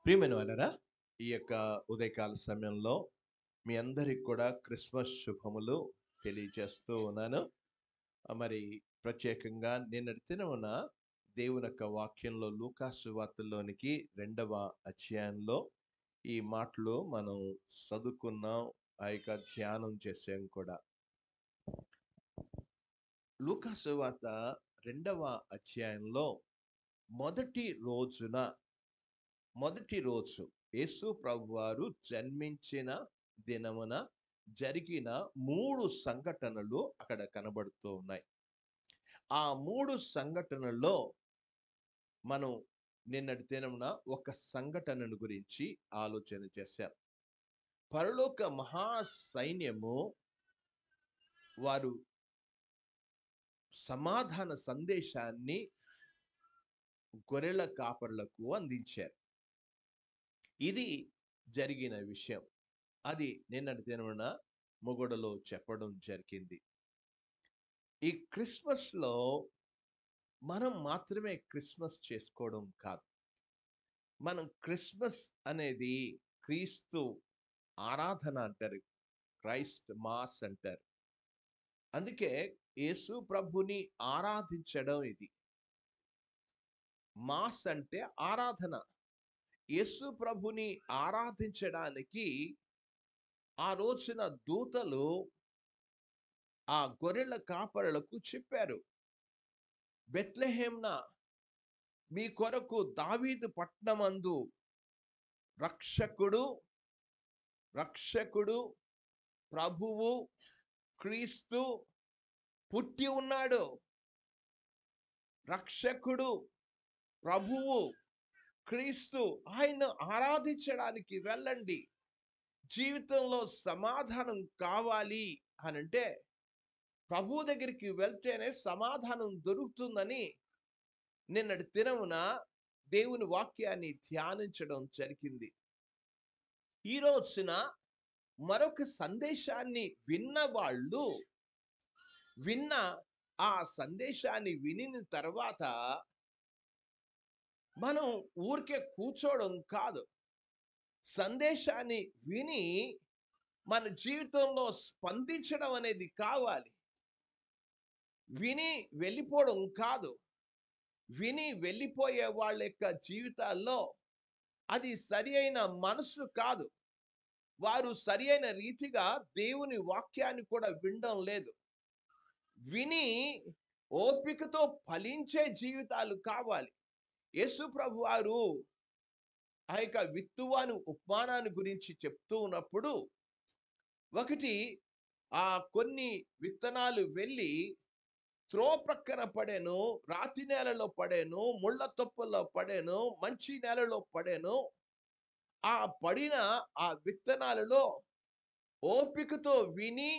ప్రియమైన వాళ్ళరా, ఈ యొక్క ఉదయకాల సమయంలో మీ అందరికి కూడా క్రిస్మస్ శుభములు తెలియజేస్తూ ఉన్నాను. మరి ప్రత్యేకంగా నిన్నటి దినమున దేవుని యొక్క వాక్యంలో లూకాసు వార్తల్లోనికి 2వ అధ్యాయంలో ఈ మాటలు మనం చదువుకున్నాం, ఆ యొక్క ధ్యానం చేసాం కూడా. లూకాసు వార్త 2వ అధ్యాయంలో మొదటి రోజు యేసు ప్రభువారు జన్మించిన దినమున జరిగిన 3 సంఘటనలు అక్కడ కనబడుతూ ఉన్నాయి. ఆ 3 సంఘటనల్లో మనం నిన్నటి దినమున ఒక సంఘటనను గురించి ఆలోచన చేశాం. పరలోక మహా సైన్యము వారు సమాధాన సందేశాన్ని గొర్రెల కాపరులకు అందించారు. ఇది జరిగిన విషయం. అది నిన్నటి దినమున మొగడలో చెప్పడం జరిగింది. ఈ క్రిస్మస్‌లో మనం మాత్రమే క్రిస్మస్ చేసుకోవడం కాదు. మనం క్రిస్మస్ అనేది క్రీస్తు ఆరాధన అంటారు. క్రైస్ట్ మాస్ అంటారు. అందుకే యేసు ప్రభుని ఆరాధించడం ఇది. మాస్ అంటే ఆరాధన. యేసు ప్రభుని ఆరాధించడానికి ఆ రోజున దూతలు ఆ గొర్రెల కాపరులకు చెప్పారు, బెత్లెహేమున మీ కొరకు దావీదు పట్టణమందు రక్షకుడు ప్రభువు క్రీస్తు పుట్టి ఉన్నాడు. రక్షకుడు ప్రభువు క్రీస్తు, ఆయన ఆరాధించడానికి వెళ్ళండి. జీవితంలో సమాధానం కావాలి అనంటే ప్రభు దగ్గరికి వెళ్తేనే సమాధానం దొరుకుతుందని నిన్నటి దినమున దేవుని వాక్యాన్ని ధ్యానించడం జరిగింది. ఈ రోజున మరొక సందేశాన్ని విన్న ఆ సందేశాన్ని వినిన తర్వాత మనం ఊరికే కూర్చోవడం కాదు. సందేశాన్ని విని మన జీవితంలో స్పందించడం అనేది కావాలి. విని వెళ్ళిపోవడం కాదు. విని వెళ్ళిపోయే వాళ్ళ యొక్క జీవితాల్లో అది సరి అయిన మనసు కాదు. వారు సరి అయిన రీతిగా దేవుని వాక్యాన్ని కూడా వినడం లేదు. విని ఓపికతో ఫలించే జీవితాలు కావాలి. యేసు ప్రభు వారు ఆ యొక్క విత్తువాని ఉపమానాన్ని గురించి చెప్తూ ఉన్నప్పుడు, ఒకటి కొన్ని విత్తనాలు వెళ్ళి త్రోవ ప్రక్కన పడెను, రాతి నేలలో పడెను, ముళ్ళ తొప్పల్లో పడెను, మంచి నేలలో పడెను. ఆ పడిన ఆ విత్తనాలలో ఓపికతో విని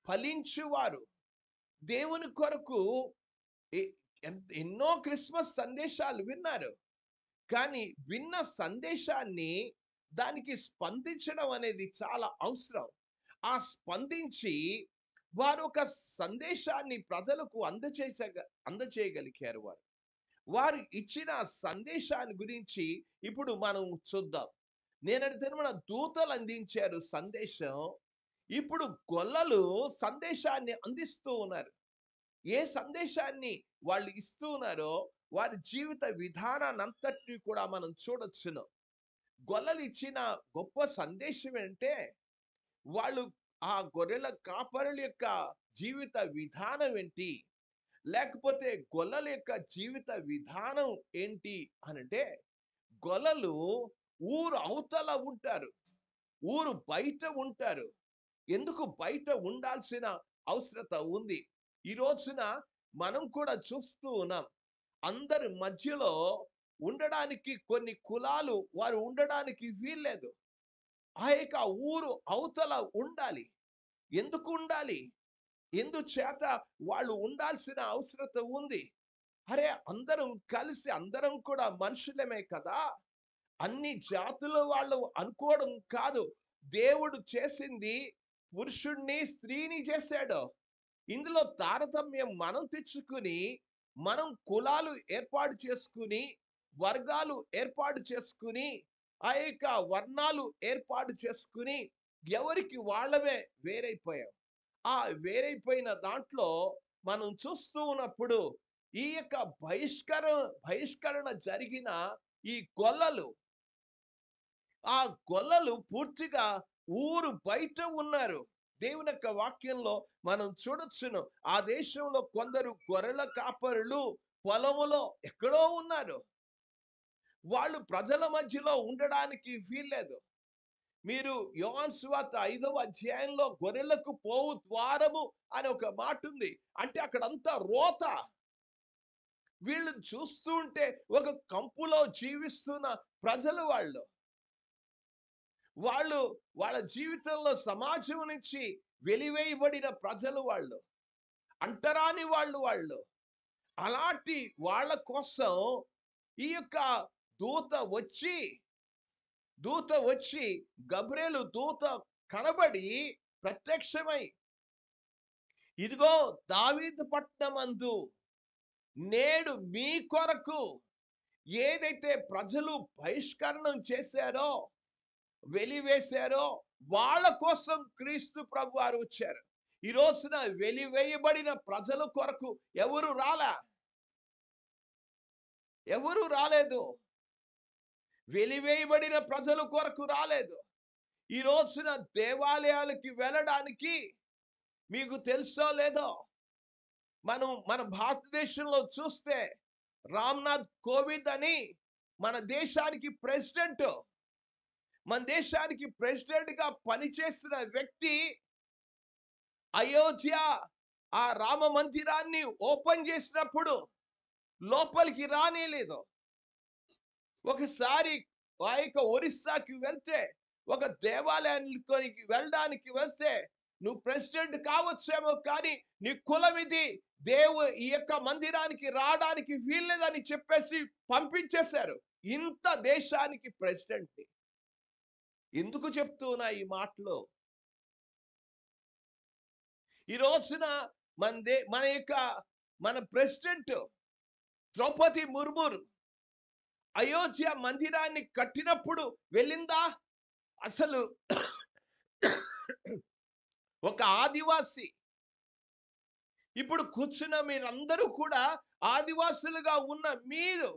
ఫలించువారు దేవుని కొరకు ఎన్నో క్రిస్మస్ సందేశాలు విన్నారు. కానీ విన్న సందేశాన్ని దానికి స్పందించడం అనేది చాలా అవసరం. ఆ స్పందించి వారు ఒక సందేశాన్ని ప్రజలకు అందచేయగలిగారు. వారు ఇచ్చిన సందేశాన్ని గురించి ఇప్పుడు మనం చూద్దాం. నేనటి దినమున దూతలు అందించారు సందేశం. ఇప్పుడు గొల్లలు సందేశాన్ని అందిస్తూ ఉన్నారు. ఏ సందేశాన్ని వాళ్ళు ఇస్తూ ఉన్నారో వారి జీవిత విధానాన్ని అంతటిని కూడా మనం చూడొచ్చును. గొల్లలు ఇచ్చిన గొప్ప సందేశం ఏంటంటే, వాళ్ళు ఆ గొర్రెల కాపరుల యొక్క జీవిత విధానం ఏంటి, లేకపోతే గొల్లల యొక్క జీవిత విధానం ఏంటి అనంటే, గొల్లలు ఊరు అవతల ఉంటారు, ఊరు బయట ఉంటారు. ఎందుకు బయట ఉండాల్సిన అవసరత ఉంది? ఈ రోజున మనం కూడా చూస్తూ ఉన్నాం. అందరి మధ్యలో ఉండడానికి కొన్ని కులాలు వారు ఉండడానికి వీల్లేదు. ఆ యొక్క ఊరు అవతల ఉండాలి. ఎందుకు ఉండాలి? ఎందుచేత వాళ్ళు ఉండాల్సిన అవసరత ఉంది? అరే, అందరం కలిసి అందరం కూడా మనుషులమే కదా, అన్ని జాతుల వాళ్ళు అనుకోవడం కాదు. దేవుడు చేసింది పురుషుణ్ణి స్త్రీని చేశాడు. ఇందులో తారతమ్యం మనం తెచ్చుకుని, మనం కులాలు ఏర్పాటు చేసుకుని, వర్గాలు ఏర్పాటు చేసుకుని ఆ యొక్క వర్ణాలు ఏర్పాటు చేసుకుని ఎవరికి వాళ్ళమే వేరైపోయాం. ఆ వేరైపోయిన దాంట్లో మనం చూస్తూ ఉన్నప్పుడు ఈ యొక్క బహిష్కరణ జరిగిన ఈ గొల్లలు, ఆ గొల్లలు పూర్తిగా ఊరు బయట ఉన్నారు. దేవుని యొక్క వాక్యంలో మనం చూడొచ్చును. ఆ దేశంలో కొందరు గొర్రెల కాపరులు పొలములో ఎక్కడో ఉన్నారు. వాళ్ళు ప్రజల మధ్యలో ఉండడానికి వీల్లేదు. మీరు యోహాను సువార్త 5వ అధ్యాయంలో గొర్రెలకు పోవు ద్వారము అని ఒక మాట ఉంది. అంటే అక్కడంతా రోత. వీళ్ళని చూస్తూ ఉంటే ఒక కంపులో జీవిస్తున్న ప్రజలు వాళ్ళు. వాళ్ళు వాళ్ళ జీవితంలో సమాజం నుంచి వెలివేయబడిన ప్రజలు వాళ్ళు. అంటరాని వాళ్ళు. అలాంటి వాళ్ళ కోసం ఈ యొక్క దూత వచ్చి గబ్రియేలు దూత కనబడి ప్రత్యక్షమై, ఇదిగో దావీదు పట్టణమందు నేడు మీ కొరకు ఏదైతే ప్రజలు బహిష్కరణం చేశారో, వెలివేశారో వాళ్ళ కోసం క్రీస్తు ప్రభు వారు వచ్చారు. ఈ రోజున వెలివేయబడిన ప్రజల కొరకు ఎవరు రాలేదు. వెలివేయబడిన ప్రజల కొరకు రాలేదు. ఈ రోజున దేవాలయాలకి వెళ్ళడానికి మీకు తెలుసో లేదో, మన భారతదేశంలో చూస్తే రామ్నాథ్ కోవింద్ అని మన దేశానికి ప్రెసిడెంట్ గా పనిచేసిన వ్యక్తి అయోధ్య ఆ రామ మందిరాన్ని ఓపెన్ చేసినప్పుడు లోపలికి రానేలేదు. ఒకసారి ఆ యొక్క ఒరిస్సాకి వెళ్తే, ఒక దేవాలయానికి వెళ్ళడానికి వస్తే, నువ్వు ప్రెసిడెంట్ కావచ్చేమో కానీ నీ కులం ఇది, ఈ యొక్క మందిరానికి రావడానికి వీల్లేదని చెప్పేసి పంపించేశారు. ఇంత దేశానికి ప్రెసిడెంట్. ఎందుకు చెప్తున్నా ఈ మాటలు? ఈ రోజున మన ప్రెసిడెంట్ ద్రౌపది ముర్ము అయోధ్య మందిరాన్ని కట్టినప్పుడు వెళ్ళిందా? అసలు ఒక ఆదివాసి. ఇప్పుడు కూర్చున్న మీరందరూ కూడా ఆదివాసులుగా ఉన్న మీరు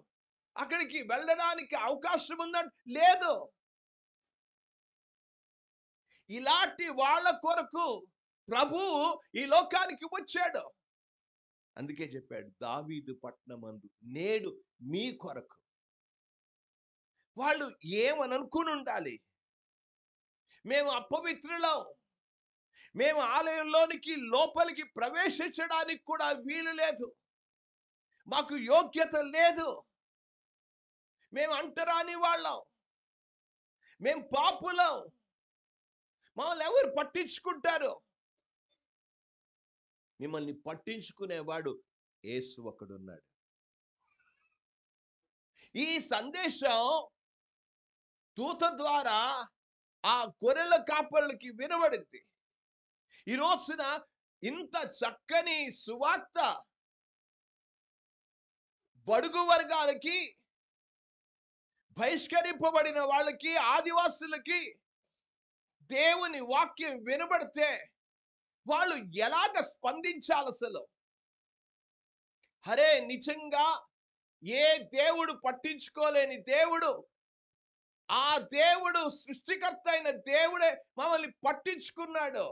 అక్కడికి వెళ్ళడానికి అవకాశం ఉందని లేదు. ఇలాంటి వాళ్ళ కొరకు ప్రభువు ఈ లోకానికి వచ్చాడు. అందుకే చెప్పాడు, దావీదు పట్టణమందు నేడు మీ కొరకు. వాళ్ళు ఏమని అనుకుని ఉండాలి? మేము అపవిత్రులం, మేము ఆలయంలోనికి లోపలికి ప్రవేశించడానికి కూడా వీలు లేదు, మాకు యోగ్యత లేదు, మేము అంటరాని వాళ్ళం, మేము పాపులం, మమ్మల్ని ఎవరు పట్టించుకుంటారు? మిమ్మల్ని పట్టించుకునేవాడు యేసు ఒకడున్నాడు. ఈ సందేశం దూత ద్వారా ఆ గొర్రెల కాపరులకి వినబడింది. ఈ రోజున ఇంత చక్కని సువార్త బడుగు వర్గాలకి, బహిష్కరింపబడిన వాళ్ళకి, ఆదివాసులకి దేవుని వాక్యం వినబడితే వాళ్ళు ఎలాగ స్పందించాలి అసలు? అరే, నిజంగా ఏ దేవుడు పట్టించుకోలేని దేవుడు, ఆ దేవుడు సృష్టికర్త అయిన దేవుడే మమ్మల్ని పట్టించుకున్నాడు.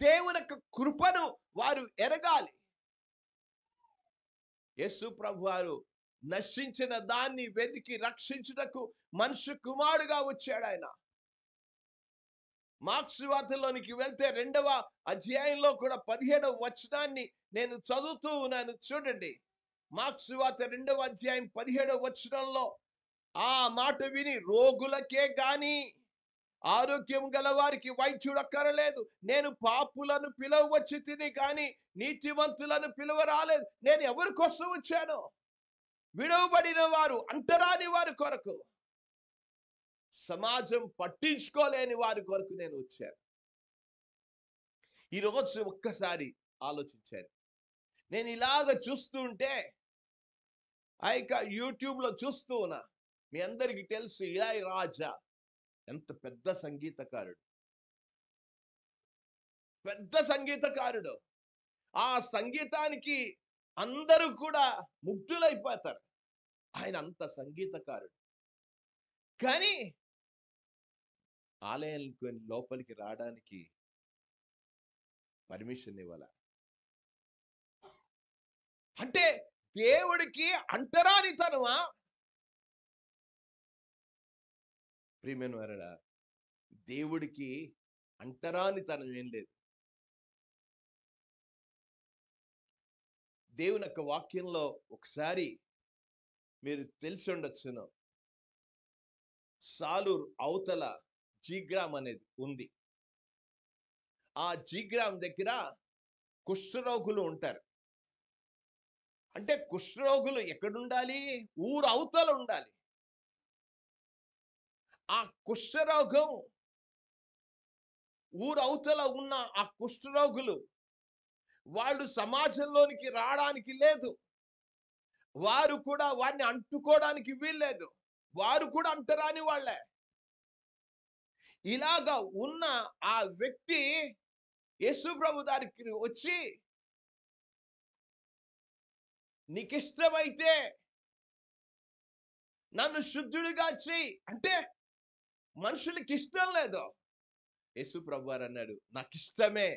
దేవుని యొక్క కృపను వారు ఎరగాలి. యేసు ప్రభు వారు నశించిన దాన్ని వెతికి రక్షించుటకు మనుష్య కుమారుడుగా వచ్చాడు ఆయన. మార్క్స్ వార్తలోనికి వెళ్తే 2వ అధ్యాయంలో కూడా 17వ వచనాన్ని నేను చదువుతూ ఉన్నాను, చూడండి. మార్క్స్ వార్త 2వ అధ్యాయం 17వ వచనంలో ఆ మాట విని, రోగులకే గాని ఆరోగ్యం గల వారికి వైద్యుడు అక్కరలేదు, నేను పాపులను పిలవచ్చి తిని కానీ నీతివంతులను పిలువ రాలేదు. నేను ఎవరి కోసం వచ్చాను? విడవబడిన వారు, అంటరాని వారి కొరకు, సమాజం పట్టించుకోలేని వారి కొరకు నేను వచ్చాను. ఈరోజు ఒక్కసారి ఆలోచించాను. నేను ఇలాగ చూస్తూ ఉంటే, ఆ యొక్క యూట్యూబ్లో చూస్తూ ఉన్నా, మీ అందరికీ తెలుసు ఇళయరాజా ఎంత పెద్ద సంగీతకారుడు, పెద్ద సంగీతకారుడు. ఆ సంగీతానికి అందరూ కూడా ముగ్ధులైపోతారు. ఆయన అంత సంగీతకారుడు. కానీ ఆలయానికి లోపలికి రావడానికి పర్మిషన్ ఇవ్వాల. అంటే దేవుడికి అంటరానితనమా? ప్రియమైన వారడా, దేవుడికి అంటరానితనం ఏం లేదు. దేవుని యొక్క వాక్యంలో ఒకసారి మీరు తెలిసి ఉండొచ్చును, సాలూరు అవతల జీగ్రామ్ అనేది ఉంది. ఆ జీగ్రామ్ దగ్గర కుష్ఠరోగులు ఉంటారు. అంటే కుష్ఠరోగులు ఎక్కడుండాలి? ఊరు అవతల ఉండాలి. ఆ కుష్ఠరోగం ఊరు అవతల ఉన్న ఆ కుష్ఠరోగులు వాళ్ళు సమాజంలోనికి రావడానికి లేదు. వారు కూడా వారిని అంటుకోవడానికి వీల్లేదు. వారు కూడా అంటరాని వాళ్ళే. ఇలాగా ఉన్న ఆ వ్యక్తి యేసు ప్రభు దగ్గరికి వచ్చి, నీకిష్టమైతే నన్ను శుద్ధుడిగా చెయ్యి అంటే మనుషులకి ఇష్టం లేదు. యేసు ప్రభు వారు అన్నాడు, నాకిష్టమే,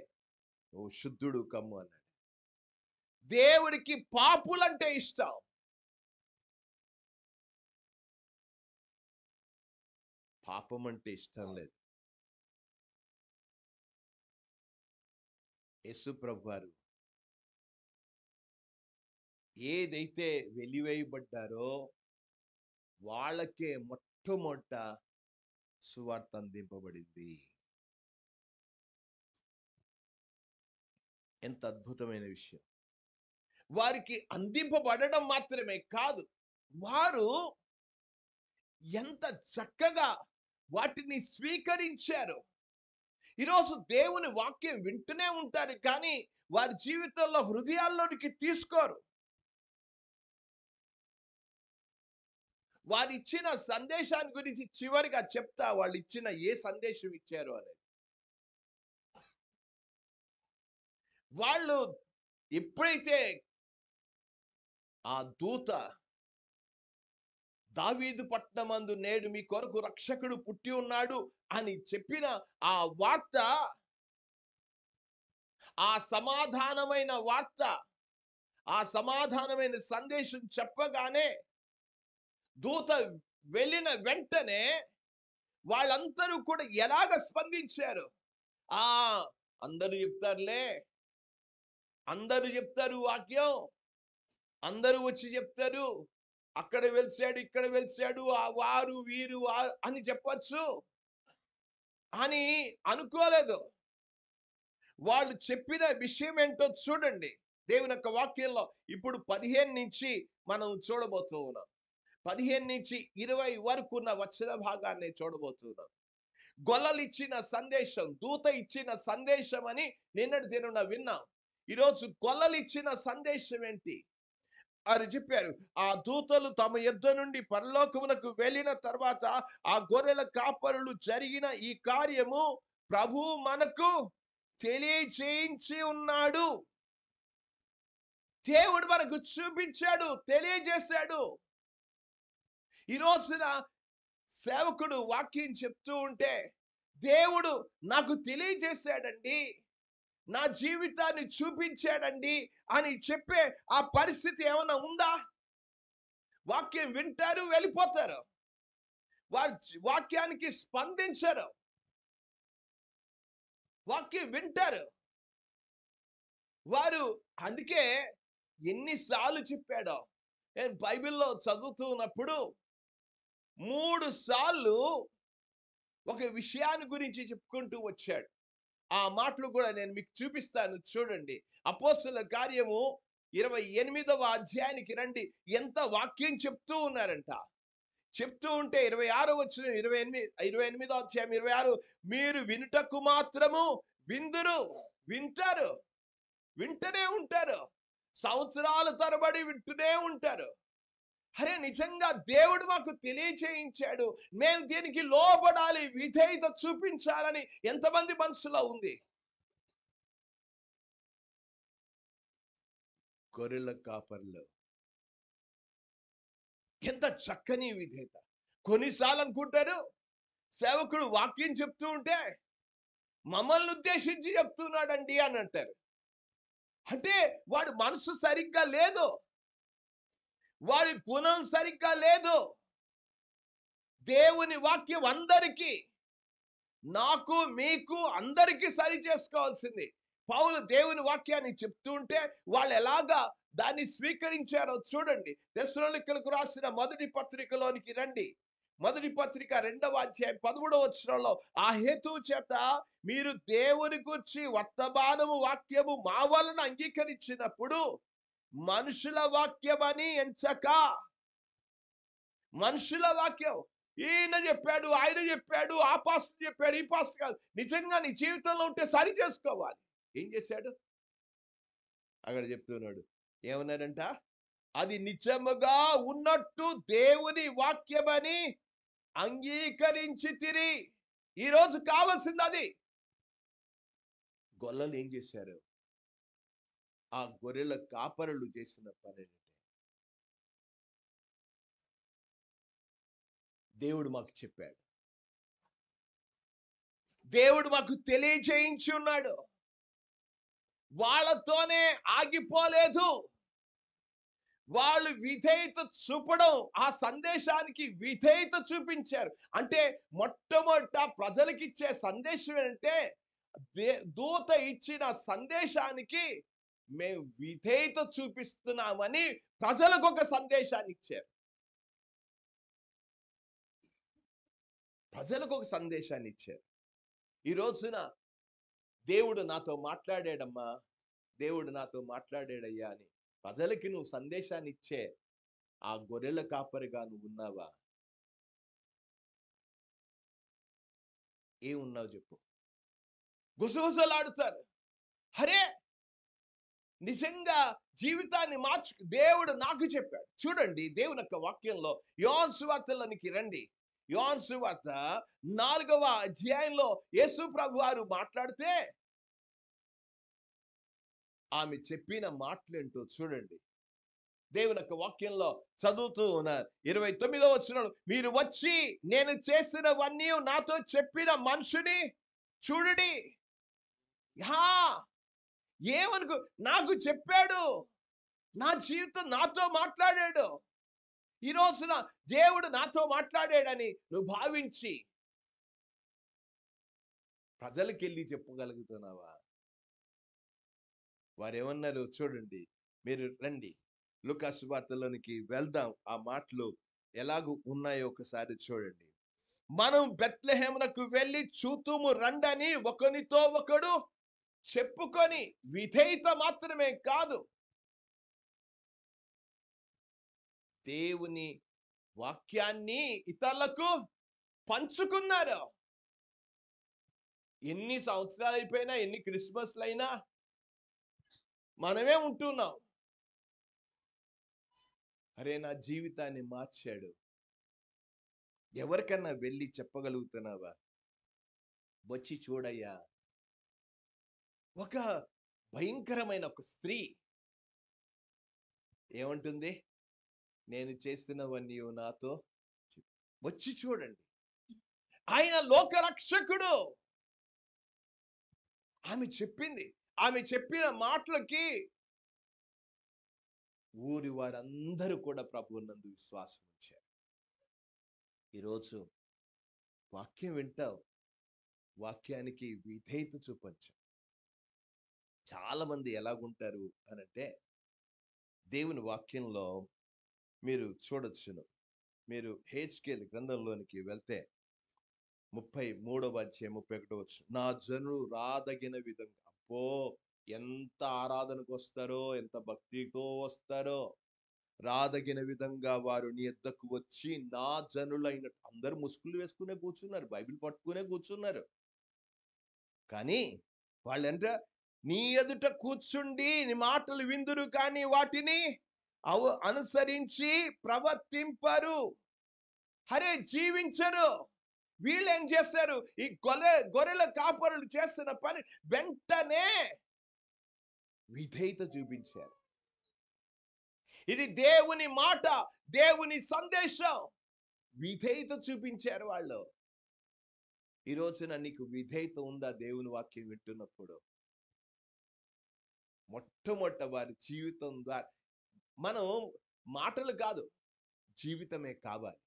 నువ్వు శుద్ధుడు కమ్ము అన్నాడు. దేవుడికి పాపులంటే ఇష్టం. పాపం అంటే ఇష్టం లేదు. యేసు ప్రభు వారు ఏదైతే వెలివేయబడ్డారో వాళ్ళకే మొట్టమొదట సువార్త అందింపబడింది. ఎంత అద్భుతమైన విషయం! వారికి అందింపబడడం మాత్రమే కాదు, వారు ఎంత చక్కగా వాటిని స్వీకరించారు. ఈరోజు దేవుని వాక్యం వింటూనే ఉంటారు, కానీ వారి జీవితంలో హృదయాల్లోనికి తీసుకోరు. వారు ఇచ్చిన సందేశాన్ని గురించి చివరిగా చెప్తా, వాళ్ళు ఇచ్చిన ఏ సందేశం ఇచ్చారు అనేది. వాళ్ళు ఎప్పుడైతే ఆ దూత దావీదు పట్టణమందు నేడు మీ కొరకు రక్షకుడు పుట్టి ఉన్నాడు అని చెప్పిన ఆ వార్త, ఆ సమాధానమైన వార్త, ఆ సమాధానమైన సందేశం చెప్పగానే దూత వెళ్ళిన వెంటనే వాళ్ళందరూ కూడా ఎలాగ స్పందించారు? ఆ అందరూ చెప్తారులే, అందరూ చెప్తారు వాక్యం, అందరూ వచ్చి చెప్తారు, అక్కడ వెలిసాడు, ఇక్కడ వెలిసాడు, ఆ వారు వీరు అని చెప్పచ్చు అని అనుకోలేదు. వాళ్ళు చెప్పిన విషయం ఏంటో చూడండి దేవుని యొక్క వాక్యంలో. ఇప్పుడు 15 నుంచి మనం చూడబోతూ ఉన్నాం. 15 నుంచి 20 వరకు ఉన్న వచన భాగాన్ని చూడబోతున్నాం. గొల్లలు ఇచ్చిన సందేశం, దూత ఇచ్చిన సందేశం అని నిన్నటి దినం విన్నాం. ఈరోజు గొల్లలు ఇచ్చిన సందేశం ఏంటి అని చెప్పారు. ఆ దూతలు తమ యుద్ధ నుండి పరలోకమునకు వెళ్ళిన తర్వాత ఆ గొర్రెల కాపరులు జరిగిన ఈ కార్యము ప్రభు మనకు తెలియజేయించి ఉన్నాడు. దేవుడు మనకు చూపించాడు, తెలియజేశాడు. ఈ రోజున సేవకుడు వాక్యం చెప్తూ ఉంటే, దేవుడు నాకు తెలియజేశాడండి, నా జీవితాన్ని చూపించాడండి అని చెప్పే ఆ పరిస్థితి ఏమైనా ఉందా? వాక్యం వింటారు, వెళ్ళిపోతారు. వారి వాక్యానికి స్పందించరు. వాక్యం వింటారు వారు. అందుకే ఎన్నిసార్లు చెప్పాడో, నేను బైబిల్లో చదువుతూ ఉన్నప్పుడు 3 సార్లు ఒక విషయాన్ని గురించి చెప్పుకుంటూ వచ్చాడు. ఆ మాటలు కూడా నేను మీకు చూపిస్తాను, చూడండి. అపోస్తలుల కార్యము 28వ అధ్యాయానికి రండి. ఎంత వాక్యం చెప్తూ ఉన్నారంట. చెప్తూ ఉంటే 26వ వచనం, 28వ అధ్యాయం 26, మీరు వినుటకు మాత్రము విందురు, వింటారు, వింటూనే ఉంటారు, సంవత్సరాల తరబడి వింటూనే ఉంటారు. అరే నిజంగా దేవుడు మాకు తెలియచేయించాడు, మేము దీనికి లోబడాలి, విధేయత చూపించాలని ఎంతమంది మనసులో ఉంది? గొర్రెల కాపర్లు ఎంత చక్కని విధేయత! కొన్నిసార్లు అనుకుంటారు సేవకుడు వాక్యం చెప్తూ ఉంటే మమ్మల్ని ఉద్దేశించి చెప్తున్నాడండి అని అంటారు. అంటే వాడి మనసు సరిగ్గా లేదు, వాడి గుణం సరిగ్గా లేదు. దేవుని వాక్యం అందరికీ, నాకు మీకు అందరికీ సరి చేసుకోవాల్సింది. పౌలు దేవుని వాక్యాన్ని చెప్తూ ఉంటే వాళ్ళు ఎలాగా దాన్ని స్వీకరించారో చూడండి. తెస్సలోనికీయులకు రాసిన మొదటి పత్రికలోనికి రండి. మొదటి పత్రిక 2వ అధ్యాయం 13వ వచనంలో, ఆ హేతువు చేత మీరు దేవుని గూర్చి వర్తమానము వాక్యము మా వలన అంగీకరించినప్పుడు మనుషుల వాక్యమని ఎంచక, మనుషుల వాక్యం, ఈయన చెప్పాడు, ఆయన చెప్పాడు, ఆ పాస్టర్ చెప్పాడు, ఈ పాస్టర్ కాదు, నిజంగా నీ జీవితంలో ఉంటే సరి చేసుకోవాలి. ఏం చేశాడు? అక్కడ చెప్తున్నాడు, ఏమన్నాడంట? అది నిజముగా ఉన్నట్టు దేవుని వాక్యమని అంగీకరించితిరి. ఈరోజు కావాల్సింది అది. గొల్లలు ఏం చేశారు? ఆ గొర్రెల కాపరులు చేసిన పని ఏంటంటే, దేవుడు మాకు చెప్పాడు, దేవుడు మాకు తెలియజేయించి ఉన్నాడు. వాళ్ళతోనే ఆగిపోలేదు, వాళ్ళు విధేయత చూపడం, ఆ సందేశానికి విధేయత చూపించారు. అంటే మొట్టమొదట ప్రజలకు ఇచ్చే సందేశం ఏంటంటే, దూత ఇచ్చిన సందేశానికి మేము విధేయత చూపిస్తున్నామని ప్రజలకు ఒక సందేశాన్ని ఇచ్చారు. ప్రజలకు ఒక సందేశాన్ని ఇచ్చారు. ఈ రోజున దేవుడు నాతో మాట్లాడాడమ్మా, దేవుడు నాతో మాట్లాడాడయ్యా అని ప్రజలకి నువ్వు సందేశాన్ని ఇచ్చే ఆ గొర్రెల కాపరిగా నువ్వు ఉన్నావా? ఏమున్నావు చెప్పు? గుసగుసలాడుతారు. అరే నిజంగా జీవితాన్ని మార్చు, దేవుడు నాకు చెప్పాడు. చూడండి దేవుని యొక్క వాక్యంలో యోహాను సువార్తలోనికి రండి. యోహాను సువార్త 4వ అధ్యాయంలో యేసు ప్రభు వారు మాట్లాడితే ఆమె చెప్పిన మాటలేంటో చూడండి. దేవుని యొక్క వాక్యంలో చదువుతూ ఉన్నారు. 29వ వచనం, మీరు వచ్చి నేను చేసినవన్నీ నాతో చెప్పిన మనుషుని చూడండి. ఏమనుకో, నాకు చెప్పాడు, నా జీవితం నాతో మాట్లాడాడు. ఈ రోజున దేవుడు నాతో మాట్లాడాడని నువ్వు భావించి ప్రజలకి వెళ్ళి చెప్పగలుగుతున్నావా? వారేమన్నారు చూడండి. మీరు రండి, లూకా సువార్తలోనికి వెళ్దాం. ఆ మాటలు ఎలాగూ ఉన్నాయో ఒకసారి చూడండి. మనం బెత్లెహేమునకు వెళ్ళి చూతుము రండని ఒకనితో ఒకడు చెప్పుకొని, విధేయత మాత్రమే కాదు, దేవుని వాక్యాన్ని ఇతరులకు పంచుకున్నారు. ఎన్ని సంవత్సరాలు అయిపోయినా, ఎన్ని క్రిస్మస్లు అయినా మనమే ఉంటున్నాం. అరే నా జీవితాన్ని మార్చాడు, ఎవరికన్నా వెళ్ళి చెప్పగలుగుతున్నావా? వచ్చి చూడయ్యా. ఒక భయంకరమైన ఒక స్త్రీ ఏమంటుంది? నేను చేస్తున్నవన్నీ నాతో వచ్చి చూడండి. ఆయన లోకరక్షకుడు. ఆమె చెప్పింది, ఆమె చెప్పిన మాటలకి ఊరి వారందరూ కూడా ప్రభువునందు విశ్వాసం ఉంచారు. ఈరోజు వాక్యం వింటావు, వాక్యానికి విధేయత చూపించు. చాలా మంది ఎలాగుంటారు అనంటే, దేవుని వాక్యంలో మీరు చూడొచ్చును. మీరు హెజ్కేలు గ్రంథంలోనికి వెళ్తే 33వ అధ్యాయం 31వ వచనం, నా జనులు రాదగిన విధంగా, అబ్బో ఎంత ఆరాధనకు వస్తారో, ఎంత భక్తితో వస్తారో, రాదగిన విధంగా వారు నీ యొద్దకు వచ్చి నా జనులైన, అందరూ ముసుగులు వేసుకునే కూర్చున్నారు, బైబిల్ పట్టుకునే కూర్చున్నారు. కానీ వాళ్ళంట నీ ఎదుట కూర్చుండి నీ మాటలు విందురు కానీ వాటిని అనుసరించి ప్రవర్తింపరు. అరే జీవించరు. వీళ్ళు ఏం చేస్తారు? ఈ గొర్రెల కాపరులు చేస్తున్న పని వెంటనే విధేయత చూపించారు. ఇది దేవుని మాట, దేవుని సందేశం. విధేయత చూపించారు వాళ్ళు. ఈ రోజున నీకు విధేయత ఉందా? దేవుని వాక్యం వింటున్నప్పుడు మొట్టమొదట వారి జీవితం ద్వారా, మనం మాటలు కాదు, జీవితమే కావాలి.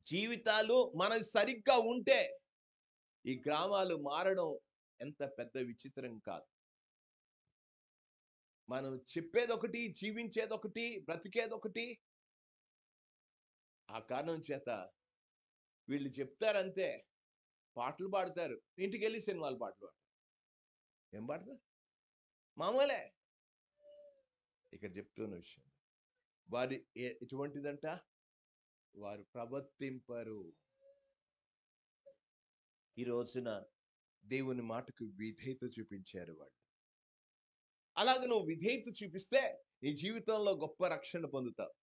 జీవితాలు మనకు సరిగ్గా ఉంటే ఈ గ్రామాలు మారడం ఎంత పెద్ద విచిత్రం కాదు. మనం చెప్పేదొకటి, జీవించేదొకటి, బ్రతికేదొకటి. ఆ కారణం చేత వీళ్ళు చెప్తారంతే, పాటలు పాడతారు, ఇంటికి వెళ్ళి సినిమాలు పాటలు పాడతారు. ఏం పాడతారు? మామూలే. ఇక్కడ చెప్తున్న విషయం, వారి ఎటువంటిదంట? వారు ప్రవర్తింపరు. ఈ రోజున దేవుని మాటకు విధేయత చూపించారు వాళ్ళు. అలాగే నువ్వు విధేయత చూపిస్తే నీ జీవితంలో గొప్ప రక్షణ పొందుతావు.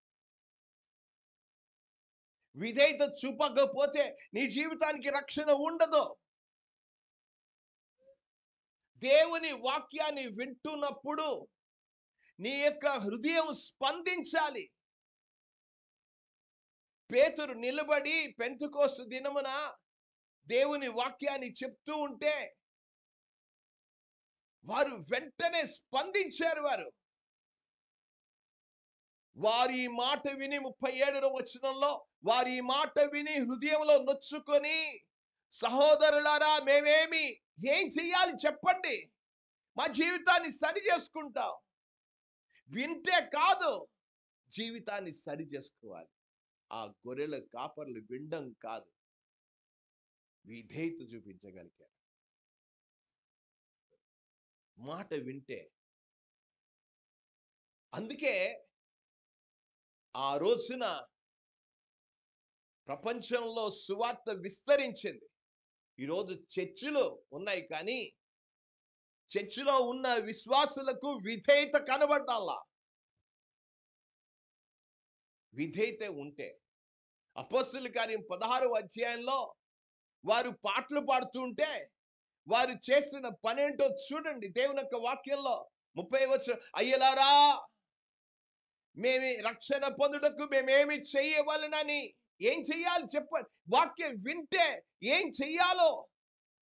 విధేయత చూపకపోతే నీ జీవితానికి రక్షణ ఉండదు. దేవుని వాక్యాన్ని వింటున్నప్పుడు నీ యొక్క హృదయం స్పందించాలి. పేతురు నిలబడి పెంతెకోస్తు దినమున దేవుని వాక్యాన్ని చెప్తూ ఉంటే వారు వెంటనే స్పందించారు. వారి మాట విని 37వ వచనంలో, వారి మాట విని హృదయంలో నొచ్చుకొని, సహోదరులారా మేమేమి ఏం చెయ్యాలి చెప్పండి, మా జీవితాన్ని సరి చేసుకుంటాం. వింటే కాదు, జీవితాన్ని సరి చేసుకోవాలి. ఆ గొర్రెల కాపర్లు వినడం కాదు, విధేయత చూపించగలిగారు. మాట వింటే. అందుకే ఆ రోజున ప్రపంచంలో సువార్త విస్తరించింది. ఈరోజు చర్చిలు ఉన్నాయి, కానీ చర్చిలో ఉన్న విశ్వాసులకు విధేయత కనబడాలా. విధేయత ఉంటే, అపోస్తలుల కార్యం 16వ అధ్యాయంలో వారు పాటలు పాడుతూ ఉంటే వారు చేసిన పనేంటో చూడండి. దేవుని యొక్క వాక్యంలో 30వ వచనం, అయ్యలారా మేమి రక్షణ పొందుటకు మేమేమి చెయ్యవలనని, ఏం చెయ్యాలి చెప్పండి. వాక్యం వింటే ఏం చెయ్యాలో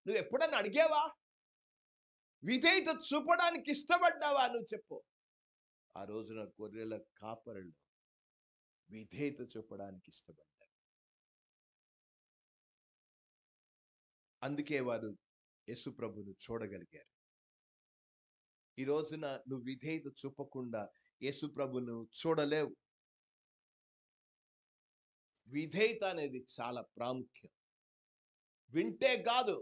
నువ్వు ఎప్పుడన్నా అడిగావా? విధేయత చూపడానికి ఇష్టపడ్డావా? నువ్వు చెప్పు. ఆ రోజున గొర్రెల కాపరులు విధేయత చూపడానికి ఇష్టపడ్డారు. అందుకే వారు యేసు ప్రభువును చూడగలిగారు. ఈ రోజున నువ్వు విధేయత చూపకుండా యేసు ప్రభువును చూడలేవు. విధేయత అనేది చాలా ప్రాముఖ్యం. వింటే కాదు,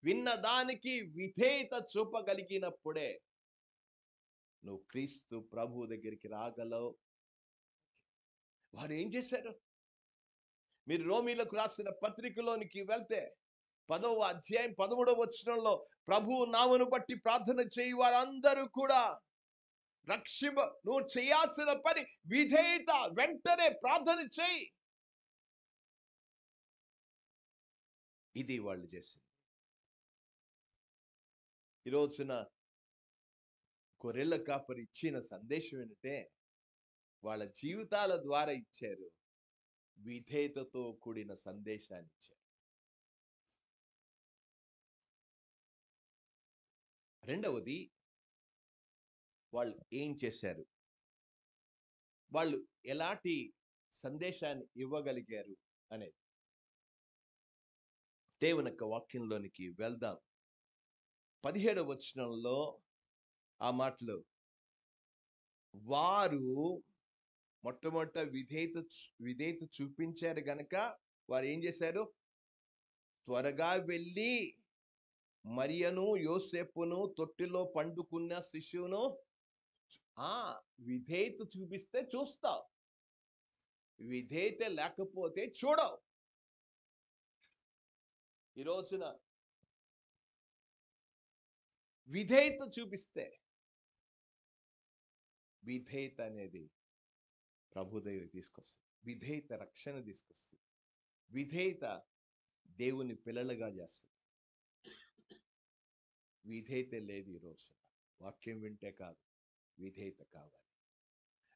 విన్న దానికి విధేయత చూపగలిగినప్పుడే నువ్వు క్రీస్తు ప్రభు దగ్గరికి రాగలవు. వారు ఏం చేశారు? మీరు రోమీలకు రాసిన పత్రికలోనికి వెళ్తే 10వ అధ్యాయం 13వ వచనంలో, ప్రభువు నామమును బట్టి ప్రార్థన చేయి వారందరూ కూడా నువ్వు చేయాల్సిన పని విధేయత. వెంటనే ప్రార్థన చేయి. ఇది వాళ్ళు చేసింది. ఈ రోజున గొర్రెల కాపరి ఇచ్చిన సందేశం ఏంటంటే, వాళ్ళ జీవితాల ద్వారా ఇచ్చారు, విధేయతతో కూడిన సందేశాన్ని ఇచ్చారు. రెండవది, వాళ్ళు ఏం చేశారు, వాళ్ళు ఎలాంటి సందేశాన్ని ఇవ్వగలిగారు అనేది. దేవుని యొక్క వాక్యంలోనికి వెళ్దాం. 17వ వచనంలో ఆ మాటలు, వారు మొట్టమొదట విధేయత చూపించారు గనక వారు ఏం చేశారు? త్వరగా వెళ్ళి మరియను యోసేపును తొట్టిలో పండుకున్న శిశువును, విధేయత చూపిస్తే చూస్తావు, విధేయత లేకపోతే చూడవు. ఈ రోజున విధేయత చూపిస్తే విధేయత అనేది ప్రభు దగ్గరికి తీసుకొస్తుంది. విధేయత రక్షణ తీసుకొస్తుంది. విధేయత దేవుని పిల్లలుగా చేస్తుంది. విధేయత లేదు ఈరోజు. వాక్యం వింటే కాదు, విధేయత కావాలి.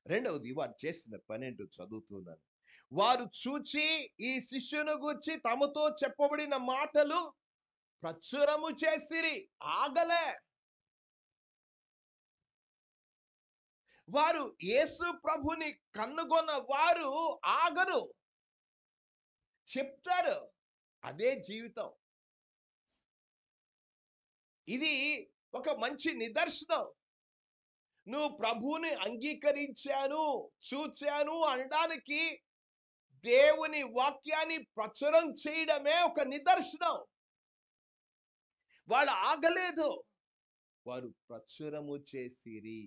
రెండవది వారు చేసిన పని ఏంటో చదువుతున్నాను. వారు చూచి ఈ శిష్యుని గూర్చి తమతో చెప్పబడిన మాటలు ప్రచురము చేసిరి. ఆగలే. వారు యేసు ప్రభుని కనుగొన్న వారు ఆగరు, చెప్తారు. అదే జీవితం. ఇది ఒక మంచి నిదర్శనం. నువ్వు ప్రభువుని అంగీకరించాను, చూచాను అనడానికి దేవుని వాక్యాన్ని ప్రచురం చేయడమే ఒక నిదర్శనం. వాళ్ళు ఆగలేదు, వారు ప్రచురము చేసిరి.